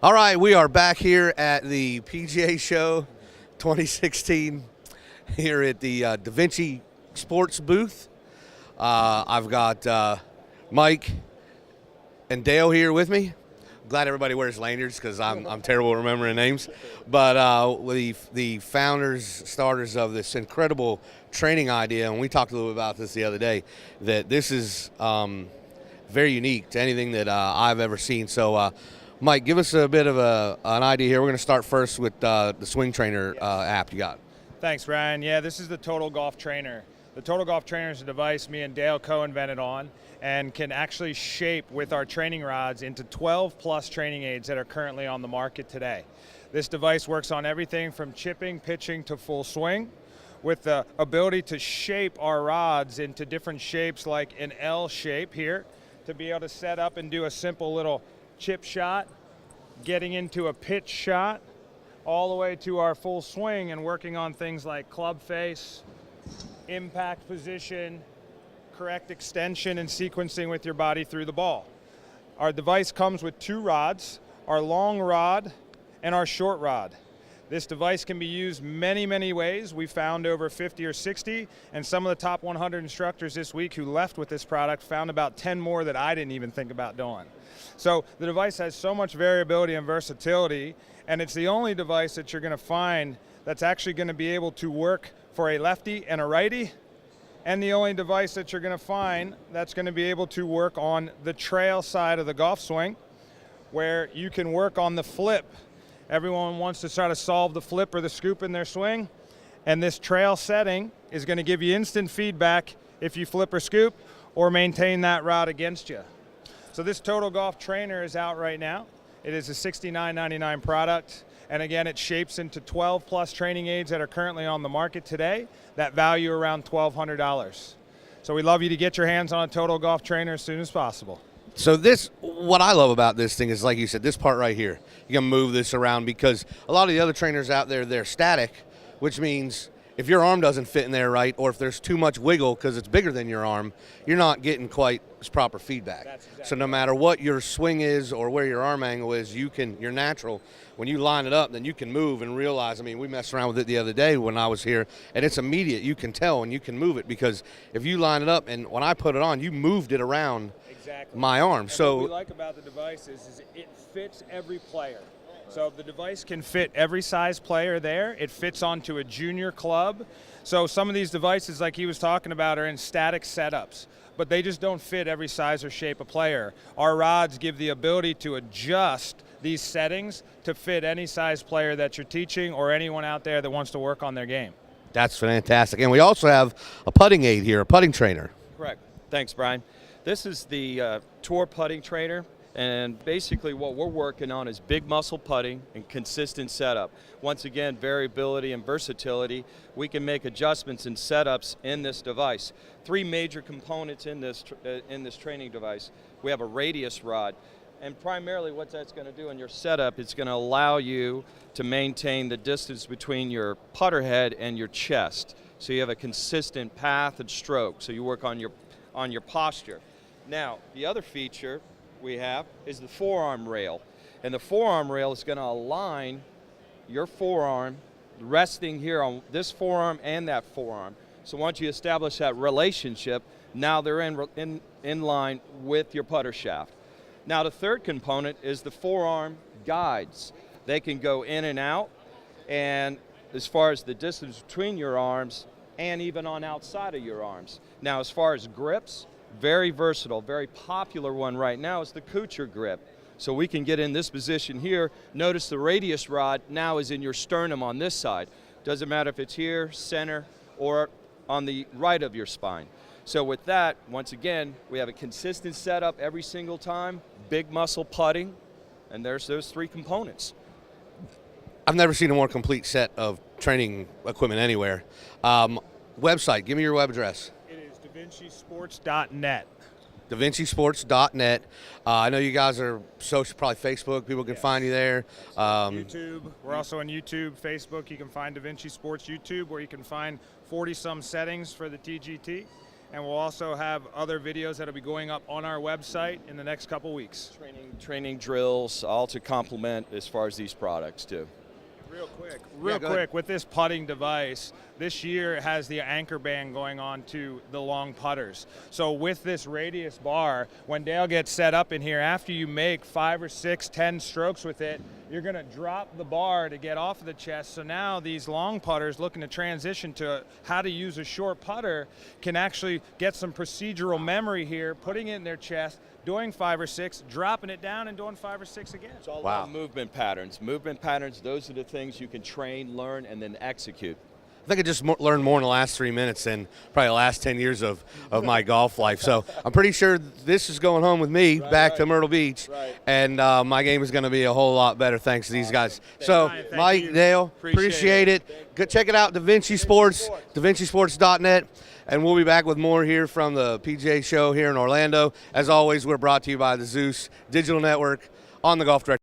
All right, we are back here at the PGA Show 2016 here at the DaVinci Sports booth. I've got Mike and Dale here with me. Glad everybody wears lanyards because I'm terrible at remembering names. But the founders, starters of this incredible training idea, and we talked a little bit about this the other day, that this is very unique to anything that I've ever seen. So, Mike, give us a bit of an idea here. We're going to start first with the Swing Trainer app you got. Thanks, Ryan. Yeah, this is the Total Golf Trainer. The Total Golf Trainer is a device me and Dale co-invented on and can actually shape with our training rods into 12-plus training aids that are currently on the market today. This device works on everything from chipping, pitching, to full swing, with the ability to shape our rods into different shapes like an L shape here, to be able to set up and do a simple little chip shot, getting into a pitch shot, all the way to our full swing and working on things like club face, impact position, correct extension and sequencing with your body through the ball. Our device comes with two rods, our long rod and our short rod. This device can be used many ways. We found over 50 or 60, and some of the top 100 instructors this week who left with this product found about 10 more that I didn't even think about doing. So the device has so much variability and versatility, and it's the only device that you're going to find that's actually going to be able to work for a lefty and a righty, and the only device that you're going to find that's going to be able to work on the trail side of the golf swing, where you can work on the flip. Everyone wants to try to solve the flip or the scoop in their swing, and this trail setting is going to give you instant feedback if you flip or scoop or maintain that rod against you. So this Total Golf Trainer is out right now. It is a $69.99 product, and again, it shapes into 12-plus training aids that are currently on the market today that value around $1,200. So we'd love you to get your hands on a Total Golf Trainer as soon as possible. So what I love about this thing is, like you said, this part right here. You can move this around because a lot of the other trainers out there, they're static, which means if your arm doesn't fit in there right, or if there's too much wiggle because it's bigger than your arm, you're not getting quite as proper feedback. Exactly So no matter what your swing is or where your arm angle is, you're natural. When you line it up, then you can move and realize, I mean, we messed around with it the other day when I was here, and it's immediate. You can tell and you can move it because if you line it up, and when I put it on, you moved it around my arm. And so what we like about the device is it fits every player. So the device can fit every size player there. It fits onto a junior club. So some of these devices, like he was talking about, are in static setups, but they just don't fit every size or shape of player. Our rods give the ability to adjust these settings to fit any size player that you're teaching or anyone out there that wants to work on their game. That's fantastic. And we also have a putting aid here, a putting trainer. Correct. Thanks, Brian. This is the Tour Putting Trainer, and basically what we're working on is big muscle putting and consistent setup. Once again, variability and versatility. We can make adjustments and setups in this device. Three major components in this training device. We have a radius rod, and primarily what that's going to do in your setup, it's going to allow you to maintain the distance between your putter head and your chest. So you have a consistent path and stroke. So you work on your posture. Now, the other feature we have is the Forearm Rail. And the Forearm Rail is going to align your forearm resting here on this forearm and that forearm. So once you establish that relationship, now they're in line with your putter shaft. Now the third component is the Forearm Guides. They can go in and out, and as far as the distance between your arms and even on outside of your arms. Now as far as grips, very versatile, very popular one right now is the Kuchar Grip. So we can get in this position here. Notice the radius rod now is in your sternum on this side. Doesn't matter if it's here, center, or on the right of your spine. So with that, once again, we have a consistent setup every single time, big muscle putting, and there's those three components. I've never seen a more complete set of training equipment anywhere. Website, give me your web address. DaVincisports.net. DaVincisports.net. I know you guys are social, probably Facebook. People can find you there. YouTube. We're also on YouTube, Facebook. You can find DaVinci Sports YouTube, where you can find 40-some settings for the TGT. and we'll also have other videos that'll be going up on our website in the next couple weeks. Training drills, all to complement as far as these products too. Real quick, with this putting device, this year it has the anchor band going on to the long putters. So with this radius bar, when Dale gets set up in here, after you make 5 or 6, 10 strokes with it, you're gonna drop the bar to get off of the chest. So now these long putters looking to transition to how to use a short putter can actually get some procedural memory here, putting it in their chest, doing 5 or 6, dropping it down and doing 5 or 6 again. It's all about movement patterns. Movement patterns, those are the things you can train, learn, and then execute. I think I just learned more in the last 3 minutes than probably the last 10 years of my golf life. So I'm pretty sure this is going home with me back to Myrtle Beach, and my game is going to be a whole lot better thanks to these guys. So Mike, Dale, appreciate it. Go check it out, DaVinci Sports, DaVinciSports.net, and we'll be back with more here from the PGA show here in Orlando. As always, we're brought to you by the Zeus Digital Network on the Golf Director.